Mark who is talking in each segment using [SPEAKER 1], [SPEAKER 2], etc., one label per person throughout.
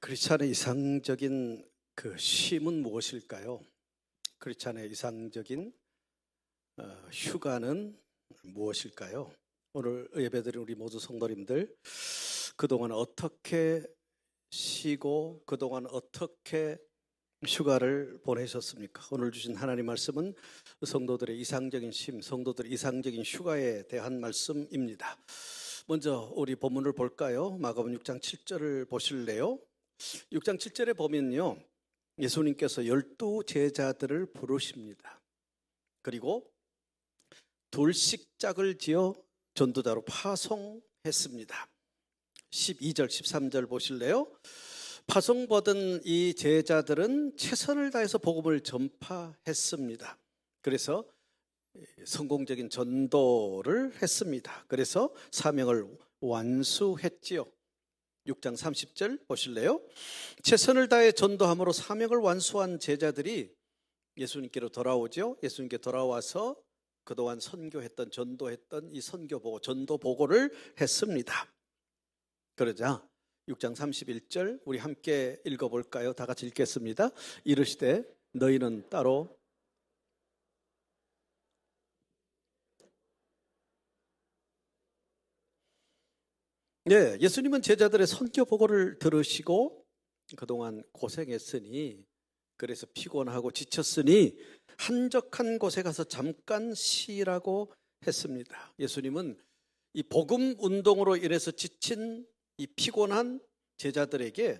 [SPEAKER 1] 크리스찬의 이상적인 그 쉼은 무엇일까요? 크리스찬의 이상적인 휴가는 무엇일까요? 오늘 예배드린 우리 모두 성도님들, 그동안 어떻게 쉬고 그동안 어떻게 휴가를 보내셨습니까? 오늘 주신 하나님 말씀은 성도들의 이상적인 쉼, 성도들의 이상적인 휴가에 대한 말씀입니다. 먼저 우리 본문을 볼까요? 마가복음 6장 7절을 보실래요? 6장 7절에 보면요, 예수님께서 12 제자들을 부르십니다. 그리고 둘씩 짝을 지어 전도자로 파송했습니다. 12절 13절 보실래요? 파송받은 이 제자들은 최선을 다해서 복음을 전파했습니다. 그래서 성공적인 전도를 했습니다. 그래서 사명을 완수했지요. 6장 30절 보실래요? 최선을 다해 전도함으로 사명을 완수한 제자들이 예수님께로 돌아오죠. 예수님께 돌아와서 그동안 선교했던, 전도했던 이 선교보고, 전도보고를 했습니다. 그러자 6장 31절 우리 함께 읽어볼까요? 다 같이 읽겠습니다. 이르시되 너희는 따로 예수님은 제자들의 선교보고를 들으시고 그동안 고생했으니, 그래서 피곤하고 지쳤으니 한적한 곳에 가서 잠깐 쉬라고 했습니다. 예수님은 이 복음 운동으로 인해서 지친 이 피곤한 제자들에게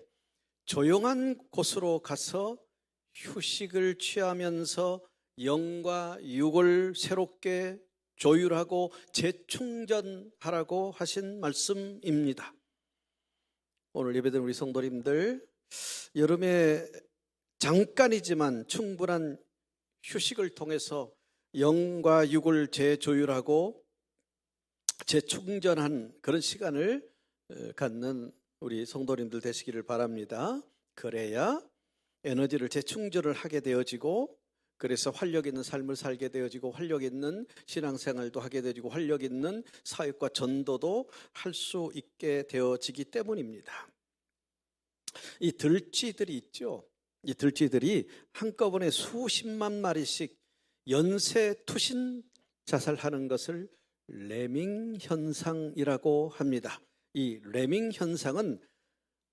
[SPEAKER 1] 조용한 곳으로 가서 휴식을 취하면서 영과 육을 새롭게 조율하고 재충전하라고 하신 말씀입니다. 오늘 예배드린 우리 성도님들, 여름에 잠깐이지만 충분한 휴식을 통해서 영과 육을 재조율하고 재충전한 그런 시간을 갖는 우리 성도님들 되시기를 바랍니다. 그래야 에너지를 재충전을 하게 되어지고, 그래서 활력 있는 삶을 살게 되어지고, 활력 있는 신앙생활도 하게 되어지고, 활력 있는 사역과 전도도 할 수 있게 되어지기 때문입니다. 이 들쥐들이 있죠. 이 들쥐들이 한꺼번에 수십만 마리씩 연쇄투신 자살하는 것을 레밍 현상이라고 합니다. 이 레밍 현상은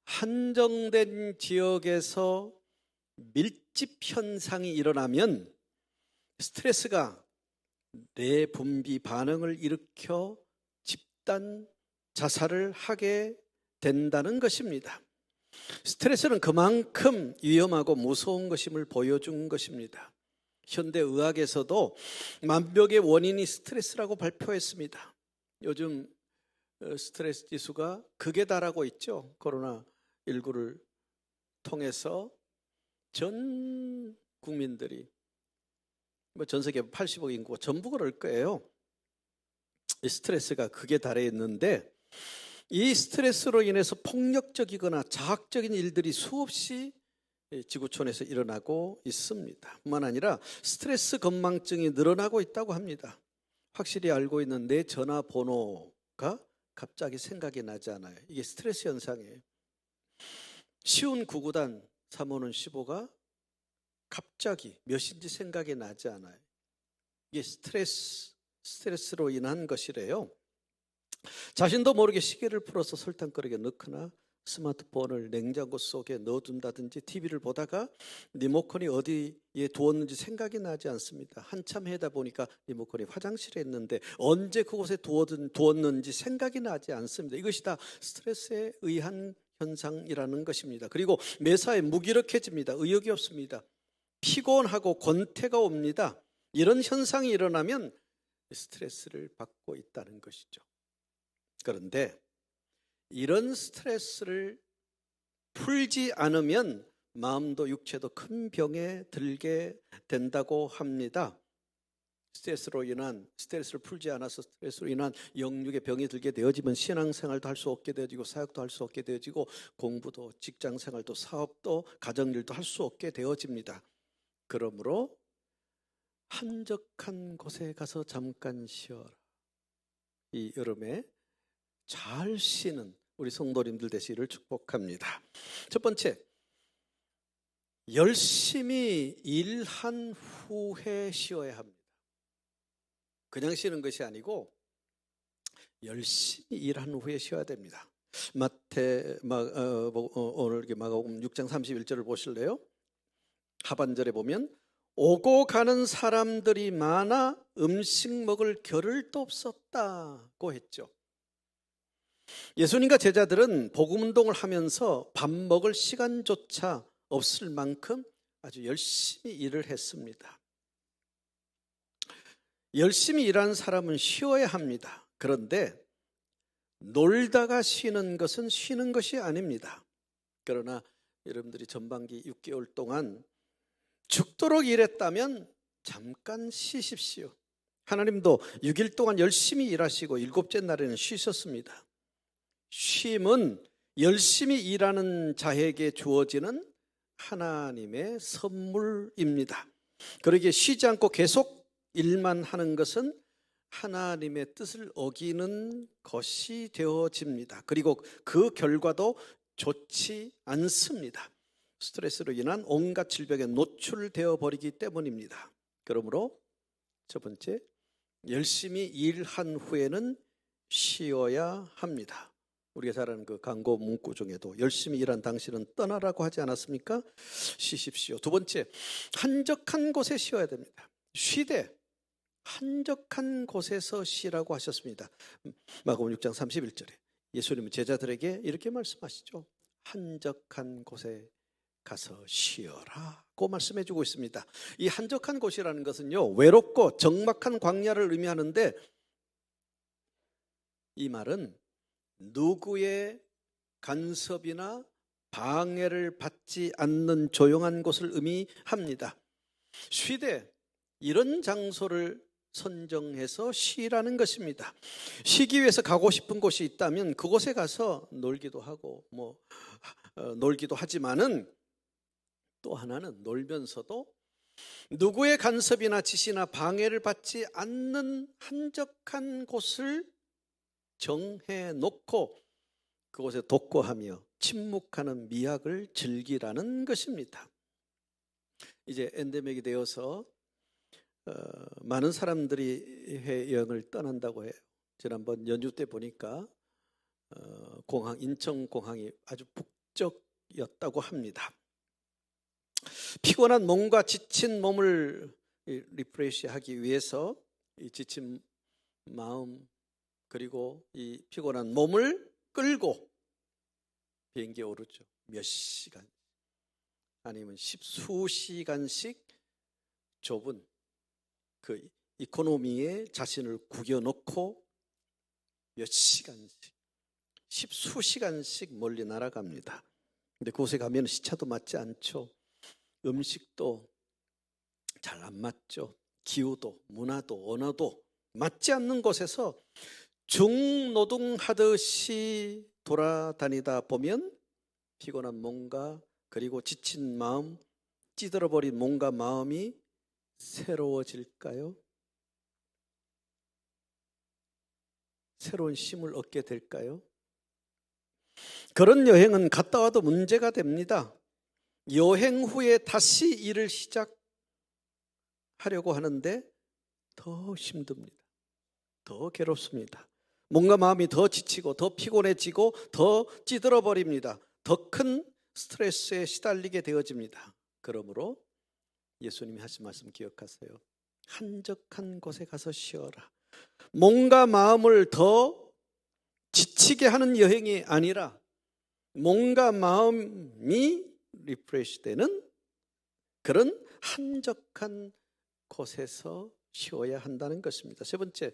[SPEAKER 1] 한정된 지역에서 밀집 현상이 일어나면 스트레스가 뇌분비 반응을 일으켜 집단 자살을 하게 된다는 것입니다. 스트레스는 그만큼 위험하고 무서운 것임을 보여준 것입니다. 현대의학에서도 만병의 원인이 스트레스라고 발표했습니다. 요즘 스트레스 지수가 극에 달하고 있죠. 코로나19를 통해서 전 국민들이, 전 세계 80억 인구가 전부 그럴 거예요. 스트레스가 극에 달해 있는데, 이 스트레스로 인해서 폭력적이거나 자학적인 일들이 수없이 지구촌에서 일어나고 있습니다. 뿐만 아니라 스트레스 건망증이 늘어나고 있다고 합니다. 확실히 알고 있는 내 전화번호가 갑자기 생각이 나지 않아요. 이게 스트레스 현상이에요. 쉬운 구구단 3호는 15가 갑자기 몇인지 생각이 나지 않아요. 이게 스트레스로 인한 것이래요. 자신도 모르게 시계를 풀어서 설탕가루에 넣거나 스마트폰을 냉장고 속에 넣어둔다든지 TV를 보다가 리모컨이 어디에 두었는지 생각이 나지 않습니다. 한참 하다 보니까 리모컨이 화장실에 있는데 언제 그곳에 두었는지 생각이 나지 않습니다. 이것이 다 스트레스에 의한 현상이라는 것입니다. 그리고 매사에 무기력해집니다. 의욕이 없습니다. 피곤하고 권태가 옵니다. 이런 현상이 일어나면 스트레스를 받고 있다는 것이죠. 그런데 이런 스트레스를 풀지 않으면 마음도 육체도 큰 병에 들게 된다고 합니다. 스트레스를 풀지 않아서 스트레스로 인한 영육의 병이 들게 되어지면 신앙생활도 할 수 없게 되어지고, 사역도 할 수 없게 되어지고, 공부도, 직장생활도, 사업도, 가정일도 할 수 없게 되어집니다. 그러므로 한적한 곳에 가서 잠깐 쉬어라. 이 여름에 잘 쉬는, 우리 성도님들 되시기를 축복합니다. 첫 번째, 열심히 일한 후에 쉬어야 합니다. 그냥 쉬는 것이 아니고 열심히 일한 후에 쉬어야 됩니다. 오늘 마가복음 6장 31절을 보실래요? 하반절에 보면 오고 가는 사람들이 많아 음식 먹을 겨를도 없었다고 했죠. 예수님과 제자들은 복음운동을 하면서 밥 먹을 시간조차 없을 만큼 아주 열심히 일을 했습니다. 열심히 일하는 사람은 쉬어야 합니다. 그런데 놀다가 쉬는 것은 쉬는 것이 아닙니다. 그러나 여러분들이 전반기 6개월 동안 죽도록 일했다면 잠깐 쉬십시오. 하나님도 6일 동안 열심히 일하시고 7째 날에는 쉬셨습니다. 쉼은 열심히 일하는 자에게 주어지는 하나님의 선물입니다. 그러기에 쉬지 않고 계속 일만 하는 것은 하나님의 뜻을 어기는 것이 되어집니다. 그리고 그 결과도 좋지 않습니다. 스트레스로 인한 온갖 질병에 노출되어 버리기 때문입니다. 그러므로 첫 번째, 열심히 일한 후에는 쉬어야 합니다. 우리가 잘 아는 그 광고 문구 중에도 열심히 일한 당신은 떠나라고 하지 않았습니까? 쉬십시오. 두 번째, 한적한 곳에 쉬어야 됩니다. 쉬되 한적한 곳에서 쉬라고 하셨습니다. 마가복음 6장 31절에 예수님은 제자들에게 이렇게 말씀하시죠. 한적한 곳에 가서 쉬어라고 말씀해 주고 있습니다. 이 한적한 곳이라는 것은요, 외롭고 적막한 광야를 의미하는데, 이 말은 누구의 간섭이나 방해를 받지 않는 조용한 곳을 의미합니다. 쉬되 이런 장소를 선정해서 쉬라는 것입니다. 쉬기 위해서 가고 싶은 곳이 있다면 그곳에 가서 놀기도 하고 놀기도 하지만은 또 하나는 놀면서도 누구의 간섭이나 지시나 방해를 받지 않는 한적한 곳을 정해 놓고 그곳에 독거하며 침묵하는 미학을 즐기라는 것입니다. 이제 엔데믹이 되어서 많은 사람들이 해외여행을 떠난다고 해요. 지난번 연휴 때 보니까 인천공항이 아주 북적였다고 합니다. 피곤한 몸과 지친 몸을 리프레시하기 위해서 이 지친 마음 그리고 이 피곤한 몸을 끌고 비행기에 오르죠. 몇 시간 아니면 십수시간씩 좁은 그 이코노미에 자신을 구겨놓고 몇 시간씩 십수시간씩 멀리 날아갑니다. 근데 그곳에 가면 시차도 맞지 않죠. 음식도 잘 안 맞죠. 기후도 문화도 언어도 맞지 않는 곳에서 중노동하듯이 돌아다니다 보면 피곤한 몸과 그리고 지친 마음, 찌들어버린 몸과 마음이 새로워질까요? 새로운 힘을 얻게 될까요? 그런 여행은 갔다 와도 문제가 됩니다. 여행 후에 다시 일을 시작하려고 하는데 더 힘듭니다. 더 괴롭습니다. 몸과 마음이 더 지치고 더 피곤해지고 더 찌들어버립니다. 더 큰 스트레스에 시달리게 되어집니다. 그러므로 예수님이 하신 말씀 기억하세요. 한적한 곳에 가서 쉬어라. 몸과 마음을 더 지치게 하는 여행이 아니라 몸과 마음이 리프레시 되는 그런 한적한 곳에서 쉬어야 한다는 것입니다. 세 번째,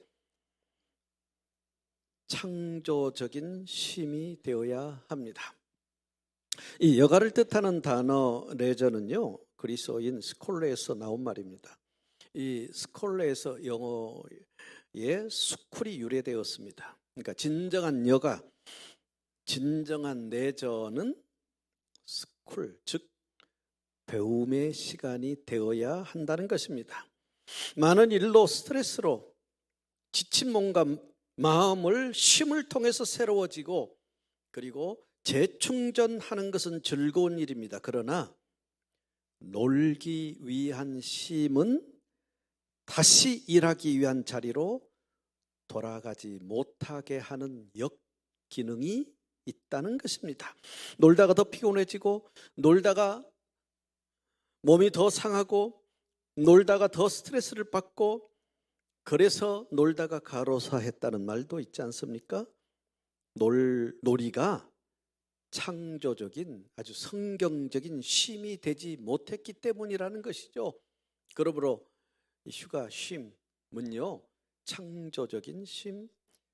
[SPEAKER 1] 창조적인 쉼이 되어야 합니다. 이 여가를 뜻하는 단어 레저는요, 그리스어인 스콜레에서 나온 말입니다. 이 스콜레에서 영어의 스쿨이 유래되었습니다. 그러니까 진정한 여가, 진정한 레저는 스쿨, 즉 배움의 시간이 되어야 한다는 것입니다. 많은 일로 스트레스로 지친 몸과 마음을 쉼을 통해서 새로워지고 그리고 재충전하는 것은 즐거운 일입니다. 그러나 놀기 위한 쉼은 다시 일하기 위한 자리로 돌아가지 못하게 하는 역기능이 있다는 것입니다. 놀다가 더 피곤해지고, 놀다가 몸이 더 상하고, 놀다가 더 스트레스를 받고, 그래서 놀다가 가로사했다는 말도 있지 않습니까? 놀이가 창조적인 아주 성경적인 쉼이 되지 못했기 때문이라는 것이죠. 그러므로 휴가 쉼은요, 창조적인 쉼,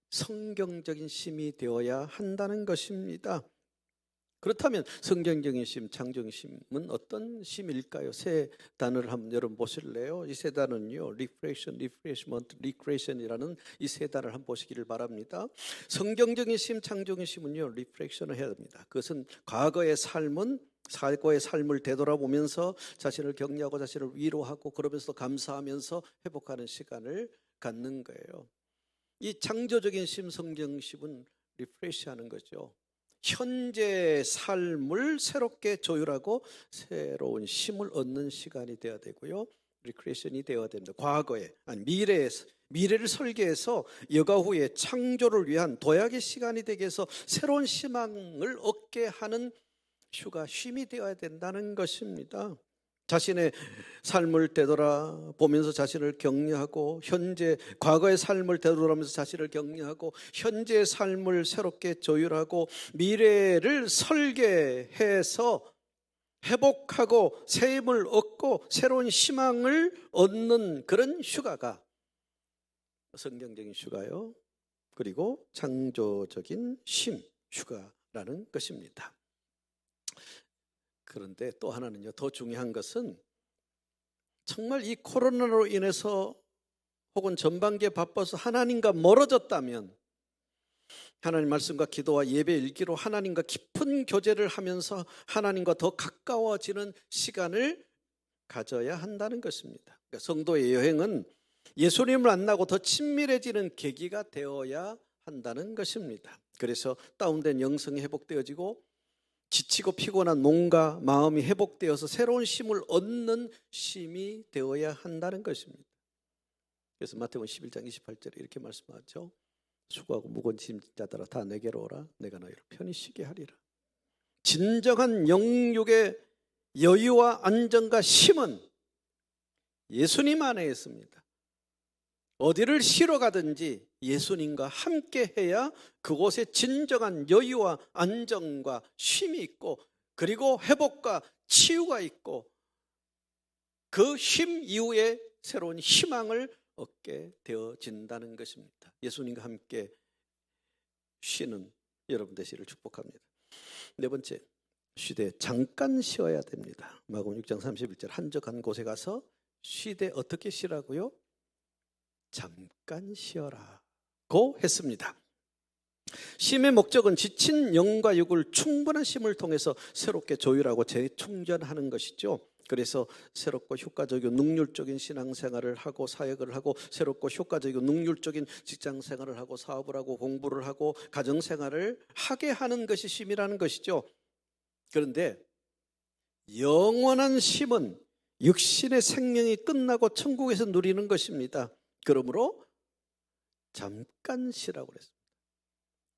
[SPEAKER 1] 성경적인 쉼이 되어야 한다는 것입니다. 그렇다면 성경적인 쉼, 창조적인 쉼은 어떤 쉼일까요? 세 단어를 한번 여러분 보실래요? 이 세 단어는요, reflection, refreshment, recreation이라는 이 세 단어를 한번 보시기를 바랍니다. 성경적인 쉼, 창조적인 쉼은요, reflection을 해야 됩니다. 그것은 과거의 삶을 되돌아보면서 자신을 격려하고 자신을 위로하고 그러면서 감사하면서 회복하는 시간을 갖는 거예요. 이 창조적인 쉼, 성경 쉼은 리프레시하는 거죠. 현재 삶을 새롭게 조율하고 새로운 힘을 얻는 시간이 되어야 되고요. 리크레이션이 되어야 됩니다. 과거에, 아니 미래를 설계해서 여가 후에 창조를 위한 도약의 시간이 되게 해서 새로운 희망을 얻게 하는 휴가 쉼이 되어야 된다는 것입니다. 자신의 삶을 되돌아보면서 자신을 격려하고 과거의 삶을 되돌아보면서 자신을 격려하고 현재의 삶을 새롭게 조율하고 미래를 설계해서 회복하고 새 힘을 얻고 새로운 희망을 얻는 그런 휴가가 성경적인 휴가요. 그리고 창조적인 쉼, 휴가라는 것입니다. 그런데 또 하나는요, 더 중요한 것은 정말 이 코로나로 인해서 혹은 전반기에 바빠서 하나님과 멀어졌다면 하나님 말씀과 기도와 예배 읽기로 하나님과 깊은 교제를 하면서 하나님과 더 가까워지는 시간을 가져야 한다는 것입니다. 그러니까 성도의 여행은 예수님을 만나고 더 친밀해지는 계기가 되어야 한다는 것입니다. 그래서 다운된 영성이 회복되어지고 지치고 피곤한 몸과 마음이 회복되어서 새로운 힘을 얻는 쉼이 되어야 한다는 것입니다. 그래서 마태복음 11장 28절에 이렇게 말씀하죠. 수고하고 무거운 짐진 자들아 다 내게로 오라. 내가 너희를 편히 쉬게 하리라. 진정한 영육의 여유와 안정과 쉼은 예수님 안에 있습니다. 어디를 쉬러 가든지 예수님과 함께 해야 그곳에 진정한 여유와 안정과 쉼이 있고 그리고 회복과 치유가 있고 그 쉼 이후에 새로운 희망을 얻게 되어진다는 것입니다. 예수님과 함께 쉬는 여러분 되시기를 축복합니다. 네 번째, 쉬되 잠깐 쉬어야 됩니다. 마가복음 6장 31절 한적한 곳에 가서 쉬되 어떻게 쉬라고요? 잠깐 쉬어라고 했습니다. 쉼의 목적은 지친 영과 육을 충분한 쉼을 통해서 새롭게 조율하고 재충전하는 것이죠. 그래서 새롭고 효과적이고 능률적인 신앙생활을 하고 사역을 하고 새롭고 효과적이고 능률적인 직장생활을 하고 사업을 하고 공부를 하고 가정생활을 하게 하는 것이 쉼이라는 것이죠. 그런데 영원한 쉼은 육신의 생명이 끝나고 천국에서 누리는 것입니다. 그러므로 잠깐 쉬라고 그랬습니다.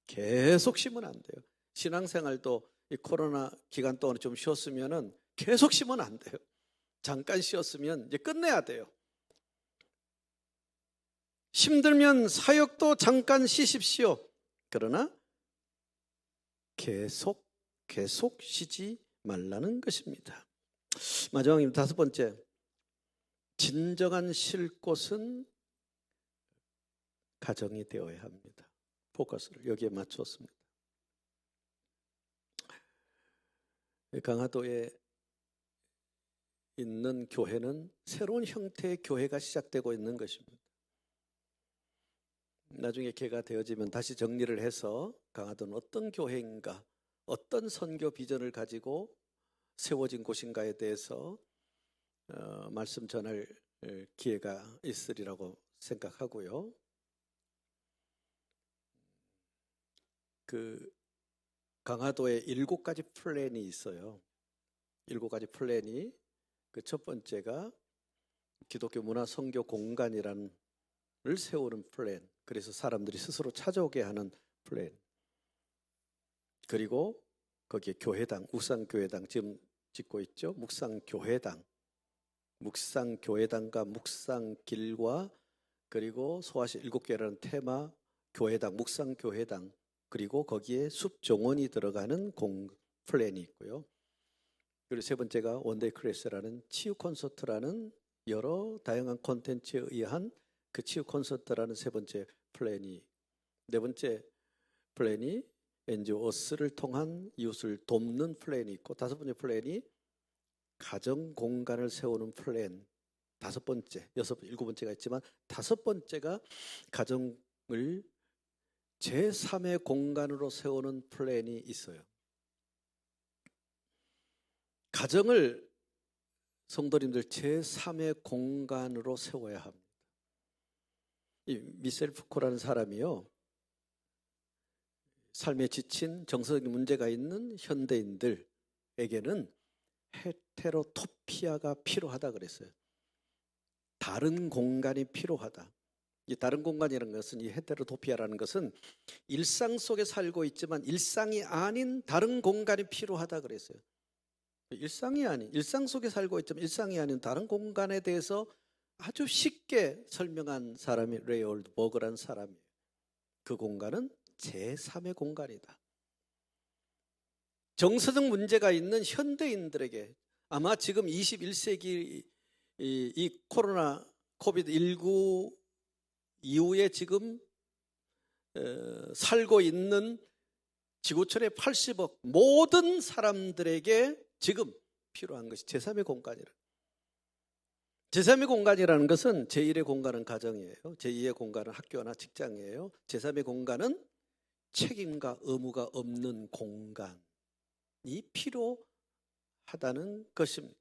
[SPEAKER 1] 계속 쉬면 안 돼요. 신앙생활도 이 코로나 기간 동안 좀 쉬었으면은 계속 쉬면 안 돼요. 잠깐 쉬었으면 이제 끝내야 돼요. 힘들면 사역도 잠깐 쉬십시오. 그러나 계속 쉬지 말라는 것입니다. 마지막입니다. 다섯 번째, 진정한 쉴 곳은 가정이 되어야 합니다. 포커스를 여기에 맞췄습니다. 강화도에 있는 교회는 새로운 형태의 교회가 시작되고 있는 것입니다. 나중에 개가 되어지면 다시 정리를 해서 강화도는 어떤 교회인가, 어떤 선교 비전을 가지고 세워진 곳인가에 대해서 말씀 전할 기회가 있으리라고 생각하고요. 강화도에 7가지 플랜이 있어요. 7가지 플랜이, 그 첫 번째가 기독교 문화 선교 공간이라는 을 세우는 플랜, 그래서 사람들이 스스로 찾아오게 하는 플랜, 그리고 거기에 교회당, 묵상교회당 지금 짓고 있죠. 묵상교회당과 묵상길과 그리고 소아시 7개라는 테마 교회당, 묵상교회당, 그리고 거기에 숲정원이 들어가는 플랜이 있고요. 그리고 세 번째가 원데이 클래스라는 치유 콘서트라는 여러 다양한 콘텐츠에 의한 그 치유 콘서트라는 세 번째 플랜이, 네 번째 플랜이 NGO스를 통한 이웃을 돕는 플랜이 있고, 다섯 번째 플랜이 가정 공간을 세우는 플랜, 다섯 번째, 일곱 번째가 있지만 다섯 번째가 가정을 제3의 공간으로 세우는 플랜이 있어요. 가정을 성도님들 제3의 공간으로 세워야 합니다. 이 미셀 푸코라는 사람이요, 삶에 지친 정서적인 문제가 있는 현대인들에게는 헤테로토피아가 필요하다 그랬어요. 다른 공간이 필요하다. 이 다른 공간이라는 것은, 이 헤테로토피아라는 것은 일상 속에 살고 있지만 일상이 아닌 다른 공간이 필요하다 그랬어요. 일상 속에 살고 있지만 일상이 아닌 다른 공간에 대해서 아주 쉽게 설명한 사람이 레이 올드버그라는 사람이에요. 그 공간은 제3의 공간이다. 정서적 문제가 있는 현대인들에게, 아마 지금 21세기 이 코로나 코비드19 이후에 지금 살고 있는 지구촌의 80억 모든 사람들에게 지금 필요한 것이 제3의 공간이라. 제3의 공간이라는 것은 제1의 공간은 가정이에요. 제2의 공간은 학교나 직장이에요. 제3의 공간은 책임과 의무가 없는 공간이 필요하다는 것입니다.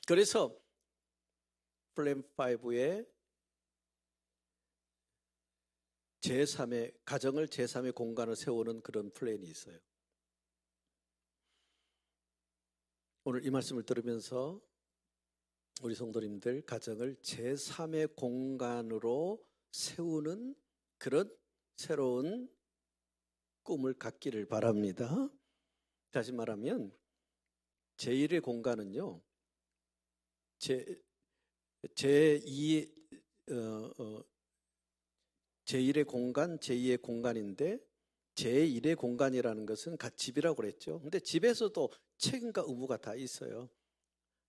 [SPEAKER 1] 그래서 플랜 5의 가정을 제3의 공간을 세우는 그런 플랜이 있어요. 오늘 이 말씀을 들으면서 우리 성도님들 가정을 제3의 공간으로 세우는 그런 새로운 꿈을 갖기를 바랍니다. 다시 말하면 제1의 공간은요, 제1의 공간, 제2의 공간인데, 제1의 공간이라는 것은 집이라고 그랬죠. 근데 집에서도 책임과 의무가 다 있어요.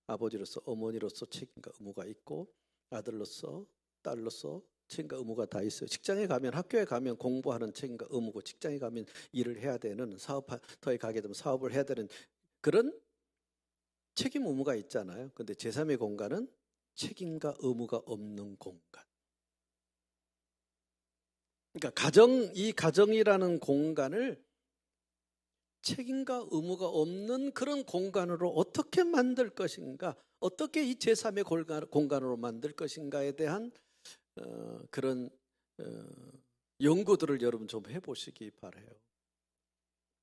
[SPEAKER 1] 아버지로서, 어머니로서 책임과 의무가 있고, 아들로서, 딸로서 책임과 의무가 다 있어요. 직장에 가면, 학교에 가면 공부하는 책임과 의무고, 직장에 가면 일을 해야 되는, 사업터에 가게 되면 사업을 해야 되는 그런 책임 의무가 있잖아요. 근데 제3의 공간은 책임과 의무가 없는 공간. 그러니까 이 가정이라는 공간을 책임과 의무가 없는 그런 공간으로 어떻게 만들 것인가, 어떻게 이 제3의 공간으로 만들 것인가에 대한 그런 연구들을 여러분 좀 해보시기 바라요.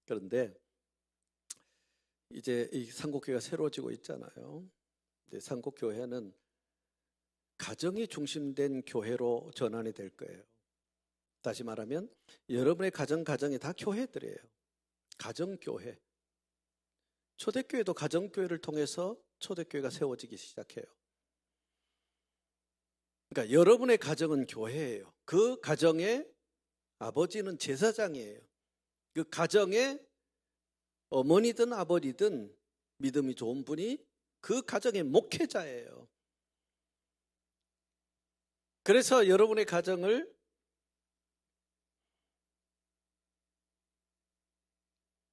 [SPEAKER 1] 그런데 이제 이 상국교회가 새로워지고 있잖아요. 근데 상국교회는 가정이 중심된 교회로 전환이 될 거예요. 다시 말하면 여러분의 가정이 다 교회들이에요. 가정교회. 초대교회도 가정교회를 통해서 초대교회가 세워지기 시작해요. 그러니까 여러분의 가정은 교회예요. 그 가정의 아버지는 제사장이에요. 그 가정의 어머니든 아버지든 믿음이 좋은 분이 그 가정의 목회자예요. 그래서 여러분의 가정을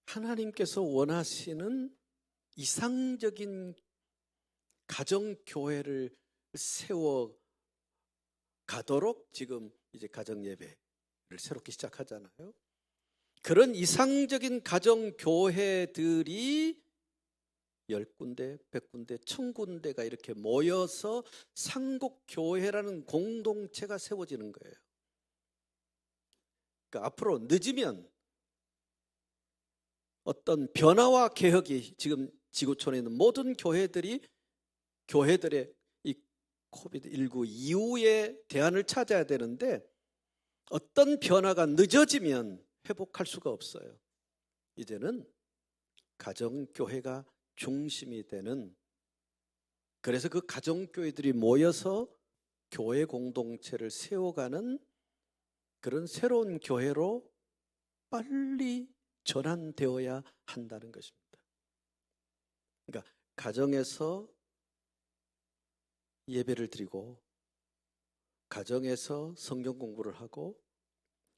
[SPEAKER 1] 하나님께서 원하시는 이상적인 가정교회를 세워 가도록 지금 이제 가정예배를 새롭게 시작하잖아요. 그런 이상적인 가정교회들이 10군데, 100군데, 1000군데가 이렇게 모여서 상국교회라는 공동체가 세워지는 거예요. 그러니까 앞으로 늦으면 어떤 변화와 개혁이 지금 지구촌에 있는 모든 교회들의 이 코비드19 이후에 대안을 찾아야 되는데 어떤 변화가 늦어지면 회복할 수가 없어요. 이제는 가정교회가 중심이 되는, 그래서 그 가정교회들이 모여서 교회 공동체를 세워가는 그런 새로운 교회로 빨리 전환되어야 한다는 것입니다. 그러니까 가정에서 예배를 드리고, 가정에서 성경 공부를 하고,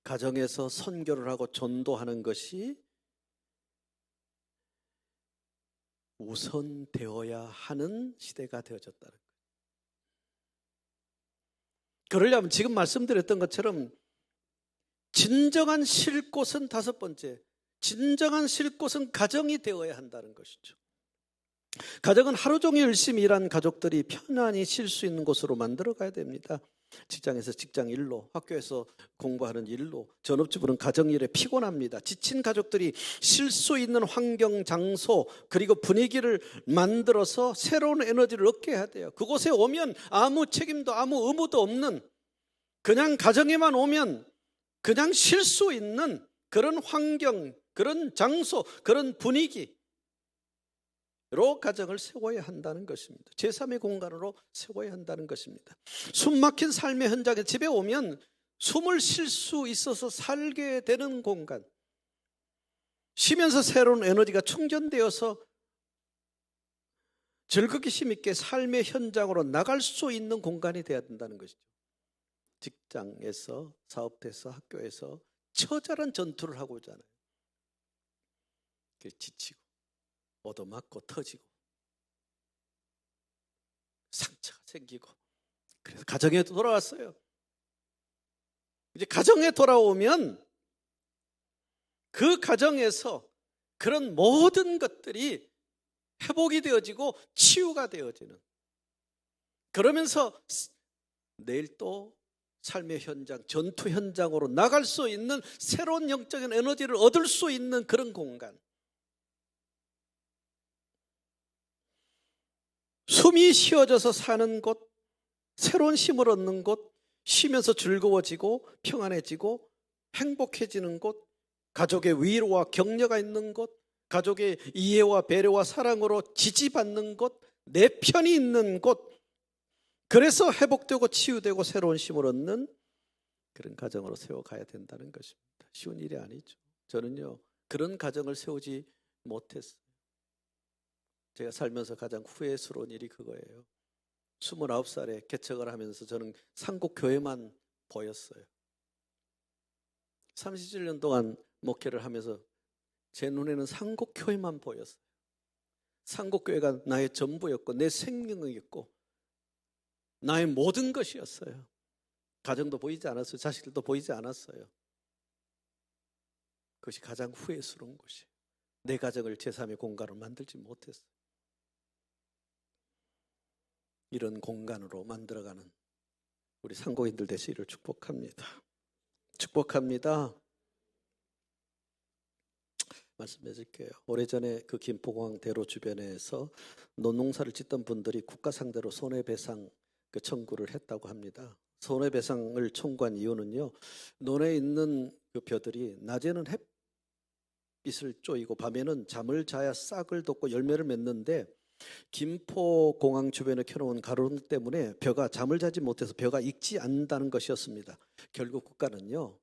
[SPEAKER 1] 가정에서 선교를 하고 전도하는 것이 우선되어야 하는 시대가 되어졌다는 거예요. 그러려면 지금 말씀드렸던 것처럼 진정한 쉴 곳은 다섯 번째, 진정한 쉴 곳은 가정이 되어야 한다는 것이죠. 가정은 하루 종일 열심히 일한 가족들이 편안히 쉴 수 있는 곳으로 만들어 가야 됩니다. 직장에서 직장 일로, 학교에서 공부하는 일로, 전업주부는 가정일에 피곤합니다. 지친 가족들이 쉴 수 있는 환경, 장소, 그리고 분위기를 만들어서 새로운 에너지를 얻게 해야 돼요. 그곳에 오면 아무 책임도 아무 의무도 없는, 그냥 가정에만 오면 그냥 쉴 수 있는 그런 환경, 그런 장소, 그런 분위기로 가정을 세워야 한다는 것입니다. 제3의 공간으로 세워야 한다는 것입니다. 숨 막힌 삶의 현장에 집에 오면 숨을 쉴 수 있어서 살게 되는 공간, 쉬면서 새로운 에너지가 충전되어서 즐겁게 힘있게 삶의 현장으로 나갈 수 있는 공간이 되어야 된다는 것이죠. 직장에서, 사업대에서, 학교에서 처절한 전투를 하고 있잖아요. 지치고 얻어맞고 터지고 상처가 생기고, 그래서 가정에 돌아왔어요. 이제 가정에 돌아오면 그 가정에서 그런 모든 것들이 회복이 되어지고 치유가 되어지는, 그러면서 내일 또 삶의 현장, 전투 현장으로 나갈 수 있는 새로운 영적인 에너지를 얻을 수 있는 그런 공간. 숨이 쉬어져서 사는 곳, 새로운 힘을 얻는 곳, 쉬면서 즐거워지고 평안해지고 행복해지는 곳, 가족의 위로와 격려가 있는 곳, 가족의 이해와 배려와 사랑으로 지지받는 곳, 내 편이 있는 곳, 그래서 회복되고 치유되고 새로운 힘을 얻는 그런 가정으로 세워가야 된다는 것입니다. 쉬운 일이 아니죠. 저는요, 그런 가정을 세우지 못했어요. 제가 살면서 가장 후회스러운 일이 그거예요. 29살에 개척을 하면서 저는 상곡교회만 보였어요. 37년 동안 목회를 하면서 제 눈에는 상곡교회만 보였어요. 상곡교회가 나의 전부였고 내 생명이었고 나의 모든 것이었어요. 가정도 보이지 않았어요. 자식들도 보이지 않았어요. 그것이 가장 후회스러운 것이에요. 내 가정을 제3의 공간으로 만들지 못했어요. 이런 공간으로 만들어가는 우리 상고인들 되시기를 축복합니다. 축복합니다. 말씀해 드릴게요. 오래전에 그 김포공항 대로 주변에서 논농사를 짓던 분들이 국가 상대로 손해배상 그 청구를 했다고 합니다. 손해배상을 청구한 이유는요, 논에 있는 그 벼들이 낮에는 햇빛을 쬐이고 밤에는 잠을 자야 싹을 돋고 열매를 맺는데 김포공항 주변에 켜놓은 가로등 때문에 벼가 잠을 자지 못해서 벼가 익지 않는다는 것이었습니다. 결국 국가는요,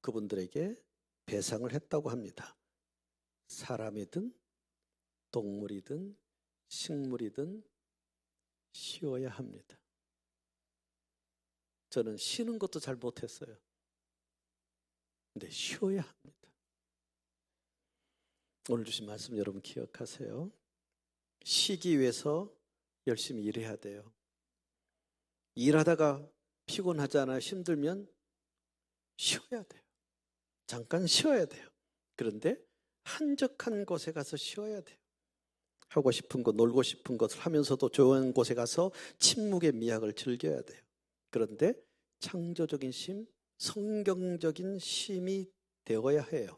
[SPEAKER 1] 그분들에게 배상을 했다고 합니다. 사람이든 동물이든 식물이든 쉬어야 합니다. 저는 쉬는 것도 잘 못했어요. 근데 쉬어야 합니다. 오늘 주신 말씀 여러분 기억하세요. 쉬기 위해서 열심히 일해야 돼요. 일하다가 피곤하잖아요. 힘들면 쉬어야 돼요. 잠깐 쉬어야 돼요. 그런데 한적한 곳에 가서 쉬어야 돼요. 하고 싶은 것, 놀고 싶은 것을 하면서도 조용한 곳에 가서 침묵의 미학을 즐겨야 돼요. 그런데 창조적인 쉼, 성경적인 쉼이 되어야 해요.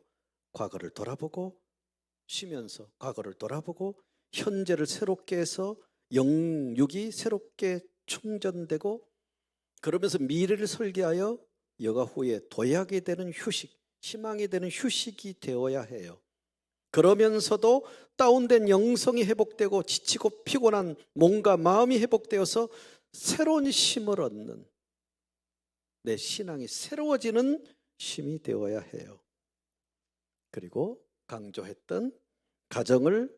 [SPEAKER 1] 과거를 돌아보고 쉬면서 과거를 돌아보고 현재를 새롭게 해서 영육이 새롭게 충전되고, 그러면서 미래를 설계하여 여가 후에 도약이 되는 휴식, 희망이 되는 휴식이 되어야 해요. 그러면서도 다운된 영성이 회복되고 지치고 피곤한 몸과 마음이 회복되어서 새로운 힘을 얻는, 내 신앙이 새로워지는 힘이 되어야 해요. 그리고 강조했던 가정을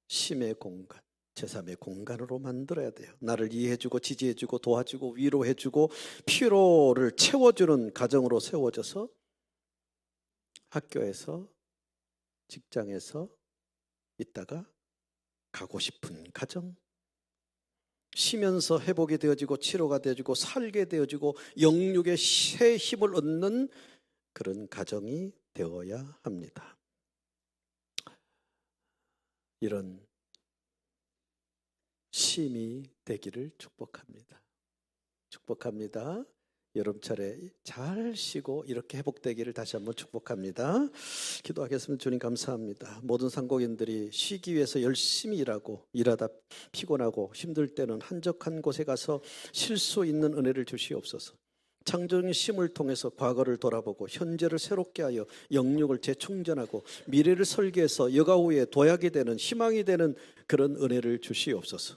[SPEAKER 1] 쉼의 공간, 제3의 공간으로 만들어야 돼요. 나를 이해해주고 지지해주고 도와주고 위로해주고 피로를 채워주는 가정으로 세워져서 학교에서, 직장에서 있다가 가고 싶은 가정, 쉬면서 회복이 되어지고 치료가 되어지고 살게 되어지고 영육의 새 힘을 얻는 그런 가정이 되어야 합니다. 이런 쉼이 되기를 축복합니다. 축복합니다. 여름철에 잘 쉬고 이렇게 회복되기를 다시 한번 축복합니다. 기도하겠습니다. 주님 감사합니다. 모든 상고인들이 쉬기 위해서 열심히 일하다 피곤하고 힘들 때는 한적한 곳에 가서 쉴 수 있는 은혜를 주시옵소서. 창조적인 쉼을 통해서 과거를 돌아보고 현재를 새롭게 하여 영육을 재충전하고 미래를 설계해서 여가 후에 도약이 되는 희망이 되는 그런 은혜를 주시옵소서.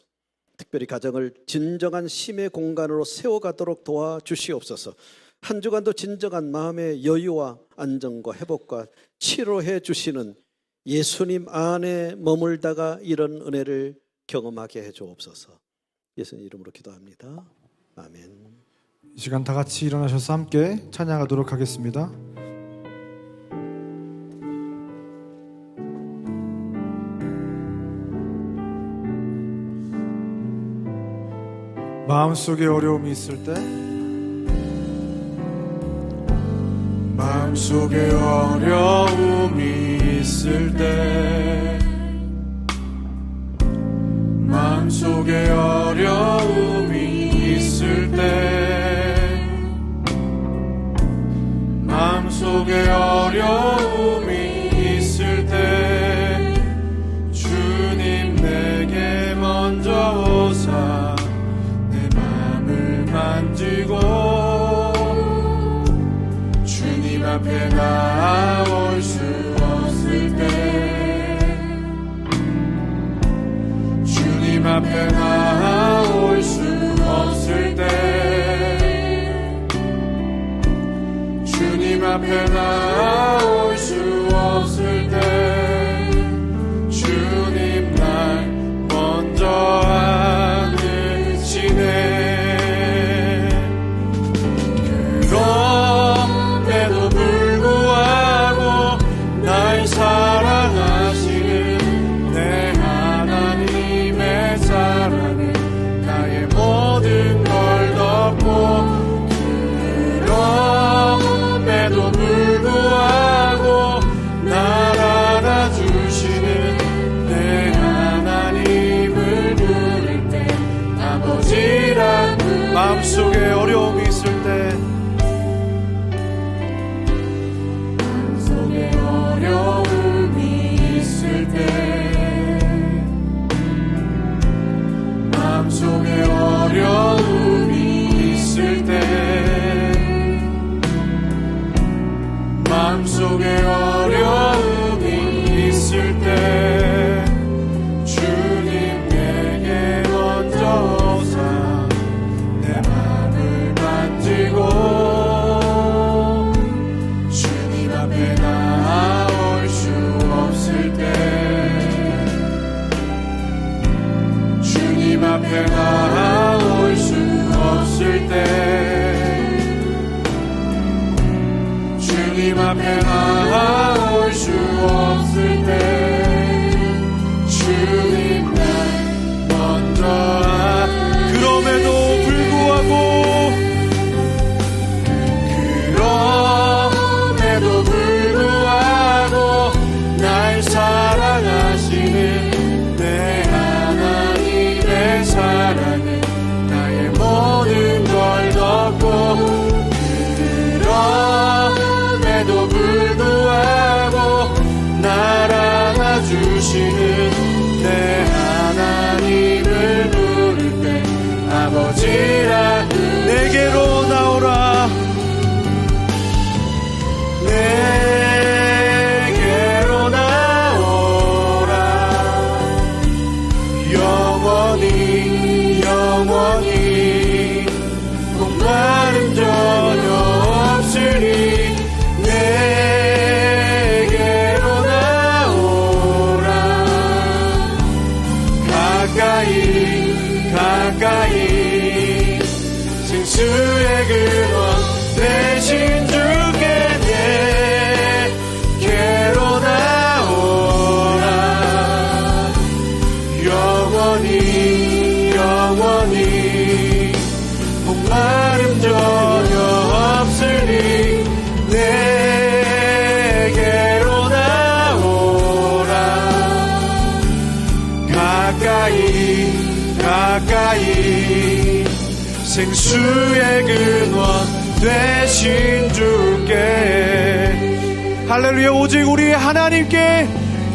[SPEAKER 1] 특별히 가정을 진정한 쉼의 공간으로 세워가도록 도와주시옵소서. 한 주간도 진정한 마음의 여유와 안정과 회복과 치료해 주시는 예수님 안에 머물다가 이런 은혜를 경험하게 해주옵소서. 예수님 이름으로 기도합니다. 아멘.
[SPEAKER 2] 이 시간 다 같이 일어나셔서 함께 찬양하도록 하겠습니다. 마음속에 어려움이 있을 때,
[SPEAKER 3] 마음속에 어려움이 있을 때, 마음속에 어려움이 있을 때, 마음속에 어려움이 있을 때, 주님 내게 먼저 오사 만지고 주님 앞에 나올 수 없을 때, 주님 앞에 나올 수 없을 때, 주님 앞에 나올 수 없을 때, 주님 날 먼저 안으시네. 그럼에도 불구하고 날 사랑하시는 내 하나님의 사랑은 나의 모든 걸 덮고, 그럼에도 불구하고 날 알아주시는 내 하나님을 부를 때 아버지라는 마음속에 어려움이 있을 때, 어려움이 있을 때, 마음속에 어려움이 있을 때, 마음속에 어려움이 있을 때, 주님 내게 먼저 오사 내 맘을 만지고 주님 앞에 나올 수 없을 때, 주님 앞에 나올 수 없을 때, 주님 앞에 나올 수 없을 때, 주님 날 먼저 그럼에도 불구하고, 그럼에도 불구하고 날 사랑하시는 내 하나님의 사랑은 나의 모든 걸 덮고, 그럼에도 불구하고 채워주시는 내 하나님을 부를 때 아버지라
[SPEAKER 2] 내게로 나오라.
[SPEAKER 3] 내게로 나오라. 영원히 영원히 목마름 전혀 없으니 내게로 나오라. 가까이 가까이 생수의 근원 대신 주께 내게로 나오라. 영원히 영원히 목마름 전혀 없으니 내게로 나오라. 가까이 가까이 생수의 근원 되신 주께.
[SPEAKER 2] 할렐루야. 오직 우리 하나님께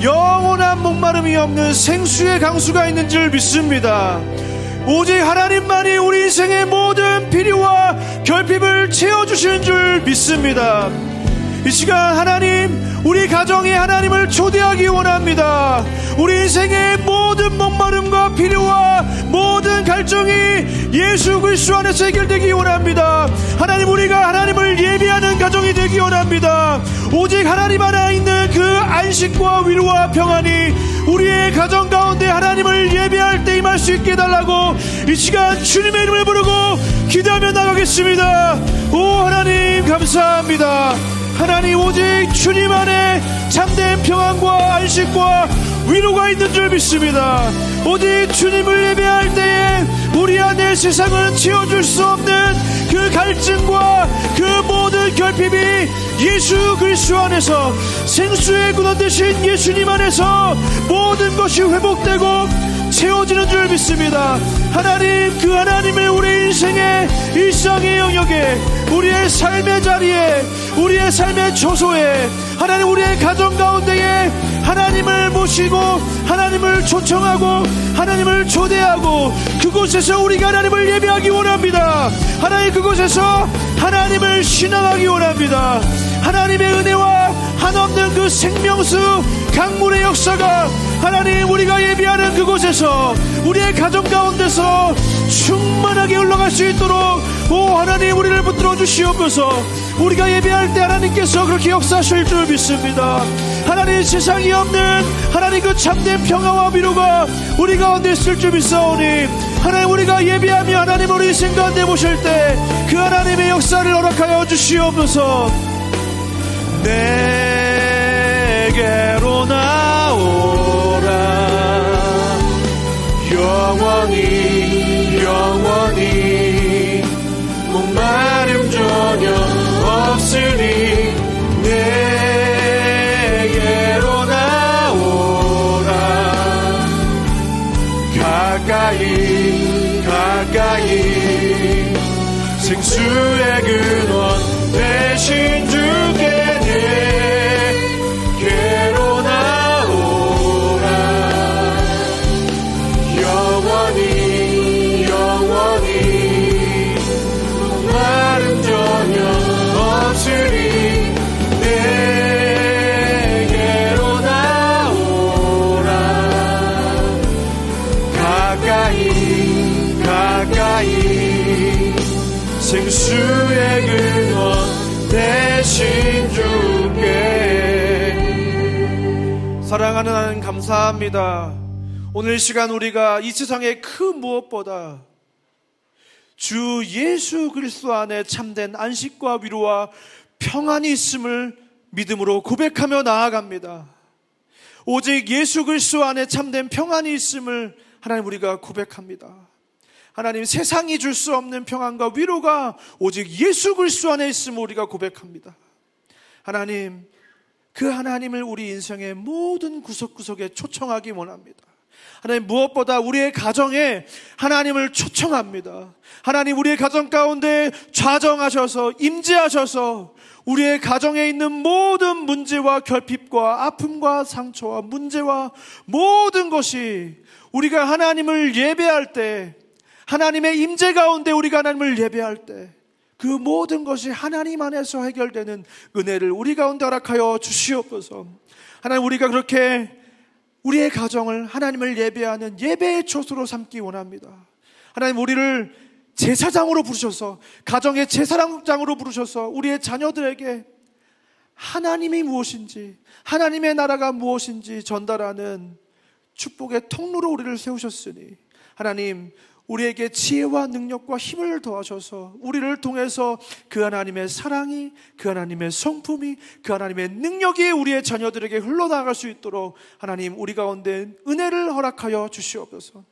[SPEAKER 2] 영원한 목마름이 없는 생수의 강수가 있는 줄 믿습니다. 오직 하나님만이 우리 인생의 모든 필요와 결핍을 채워주시는 줄 믿습니다. 이 시간 하나님, 우리 가정에 하나님을 초대하기 원합니다. 우리 인생의 모든 목마름과 필요와 모든 갈증이 예수 그리스도 안에서 해결되기 원합니다. 하나님, 우리가 하나님을 예배하는 가정이 되기 원합니다. 오직 하나님 안에 있는 그 안식과 위로와 평안이 우리의 가정 가운데 하나님을 예배할 때 임할 수 있게 해달라고 이 시간 주님의 이름을 부르고 기도하며 나가겠습니다. 오 하나님, 감사합니다. 하나님, 오직 주님 안에 참된 평안과 안식과 위로가 있는 줄 믿습니다. 오직 주님을 예배할 때에 우리 안에 세상은 채워줄 수 없는 그 갈증과 그 모든 결핍이 예수 그리스도 안에서 생수의 근원 되신 예수님 안에서 모든 것이 회복되고 채워지는 줄 믿습니다. 하나님, 그 하나님의 우리 인생의 일상의 영역에, 우리의 삶의 자리에, 우리의 삶의 초소에, 하나님 우리의 가정 가운데에 하나님을 모시고 하나님을 초청하고 하나님을 초대하고 그곳에서 우리가 하나님을 예배하기 원합니다. 하나님, 그곳에서 하나님을 신앙하기 원합니다. 하나님의 은혜와 한없는 그 생명수 강물의 역사가 하나님 우리가 예배하는 그곳에서 우리의 가정 가운데서 충만하게 흘러갈 수 있도록 오 하나님, 우리를 붙들어 주시옵소서. 우리가 예배할 때 하나님께서 그렇게 역사하실 줄 믿습니다. 하나님, 세상이 없는 하나님 그 참된 평화와 위로가 우리 가운데 있을 줄 믿사오니 하나님, 우리가 예배하며 하나님 우리 인생 가운데 보실 때 그 하나님의 역사를 허락하여 주시옵소서.
[SPEAKER 3] 내게로 나오라. 영원히 영원히 목마름 전혀 없으니 내게로 나오라. 가까이 가까이 생수의 근원 대신 주께 내게로 나오라. 영원히 영원히 목마름 전혀 없으니 내게로 나오라. 가까이 가까이 생수의 근원 대신 주께.
[SPEAKER 2] 사랑하는 하나님, 감사합니다. 오늘 이 시간 우리가 이 세상의 그 무엇보다 주 예수 그리스도 안에 참된 안식과 위로와 평안이 있음을 믿음으로 고백하며 나아갑니다. 오직 예수 그리스도 안에 참된 평안이 있음을 하나님 우리가 고백합니다. 하나님, 세상이 줄 수 없는 평안과 위로가 오직 예수 그리스도 안에 있음을 우리가 고백합니다. 하나님, 그 하나님을 우리 인생의 모든 구석구석에 초청하기 원합니다. 하나님, 무엇보다 우리의 가정에 하나님을 초청합니다. 하나님, 우리의 가정 가운데 좌정하셔서 임재하셔서 우리의 가정에 있는 모든 문제와 결핍과 아픔과 상처와 문제와 모든 것이 우리가 하나님을 예배할 때, 하나님의 임재 가운데 우리가 하나님을 예배할 때 그 모든 것이 하나님 안에서 해결되는 은혜를 우리 가운데 허락하여 주시옵소서. 하나님, 우리가 그렇게 우리의 가정을 하나님을 예배하는 예배의 초소로 삼기 원합니다. 하나님, 우리를 제사장으로 부르셔서, 가정의 제사장으로 부르셔서 우리의 자녀들에게 하나님이 무엇인지, 하나님의 나라가 무엇인지 전달하는 축복의 통로로 우리를 세우셨으니, 하나님, 우리에게 지혜와 능력과 힘을 더하셔서 우리를 통해서 그 하나님의 사랑이, 그 하나님의 성품이, 그 하나님의 능력이 우리의 자녀들에게 흘러나갈 수 있도록 하나님, 우리 가운데 은혜를 허락하여 주시옵소서.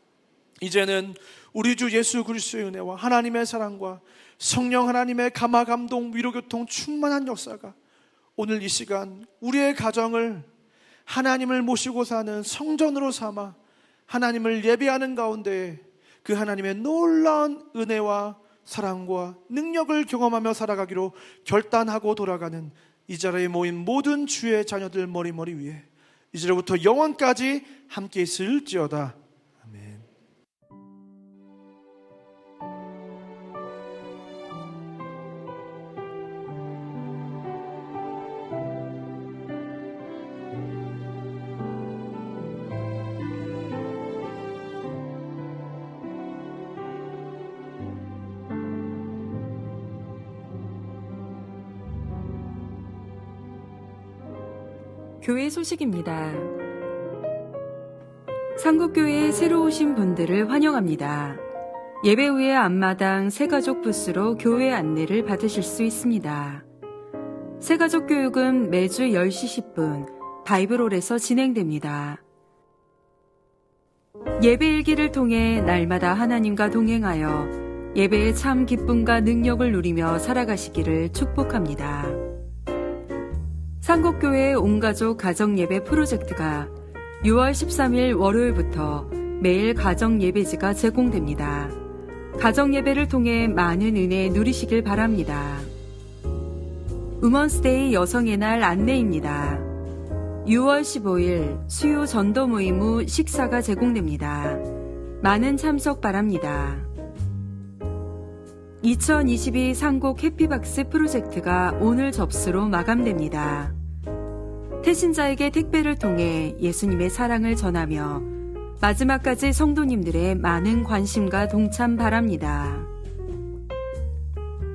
[SPEAKER 2] 이제는 우리 주 예수 그리스도의 은혜와 하나님의 사랑과 성령 하나님의 감화 감동 위로교통 충만한 역사가 오늘 이 시간 우리의 가정을 하나님을 모시고 사는 성전으로 삼아 하나님을 예배하는 가운데 그 하나님의 놀라운 은혜와 사랑과 능력을 경험하며 살아가기로 결단하고 돌아가는 이 자리에 모인 모든 주의 자녀들 머리머리 위에 이제로부터 영원까지 함께 있을지어다. 아멘.
[SPEAKER 4] 교회 소식입니다. 상국교회에 새로 오신 분들을 환영합니다. 예배 후에 앞마당 새가족 부스로 교회 안내를 받으실 수 있습니다. 새가족 교육은 매주 10시 10분 바이블홀에서 진행됩니다. 예배 일기를 통해 날마다 하나님과 동행하여 예배의 참 기쁨과 능력을 누리며 살아가시기를 축복합니다. 상곡교회 온가족 가정예배 프로젝트가 6월 13일 월요일부터 매일 가정예배지가 제공됩니다. 가정예배를 통해 많은 은혜 누리시길 바랍니다. 우먼스데이 여성의 날 안내입니다. 6월 15일 수요 전도 모임 후 식사가 제공됩니다. 많은 참석 바랍니다. 2022 상곡 해피박스 프로젝트가 오늘 접수로 마감됩니다. 태신자에게 택배를 통해 예수님의 사랑을 전하며 마지막까지 성도님들의 많은 관심과 동참 바랍니다.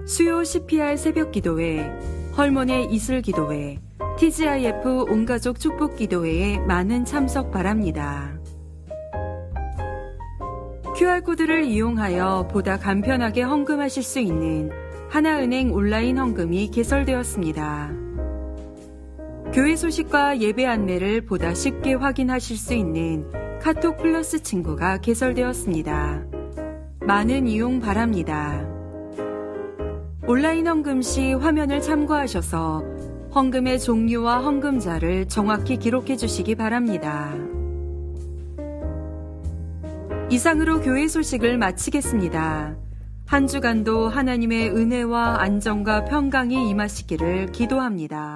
[SPEAKER 4] 수요 CPR 새벽기도회, 헐몬의 이슬기도회, TGIF 온가족 축복기도회에 많은 참석 바랍니다. QR코드를 이용하여 보다 간편하게 헌금하실 수 있는 하나은행 온라인 헌금이 개설되었습니다. 교회 소식과 예배 안내를 보다 쉽게 확인하실 수 있는 카톡 플러스 친구가 개설되었습니다. 많은 이용 바랍니다. 온라인 헌금 시 화면을 참고하셔서 헌금의 종류와 헌금자를 정확히 기록해 주시기 바랍니다. 이상으로 교회 소식을 마치겠습니다. 한 주간도 하나님의 은혜와 안정과 평강이 임하시기를 기도합니다.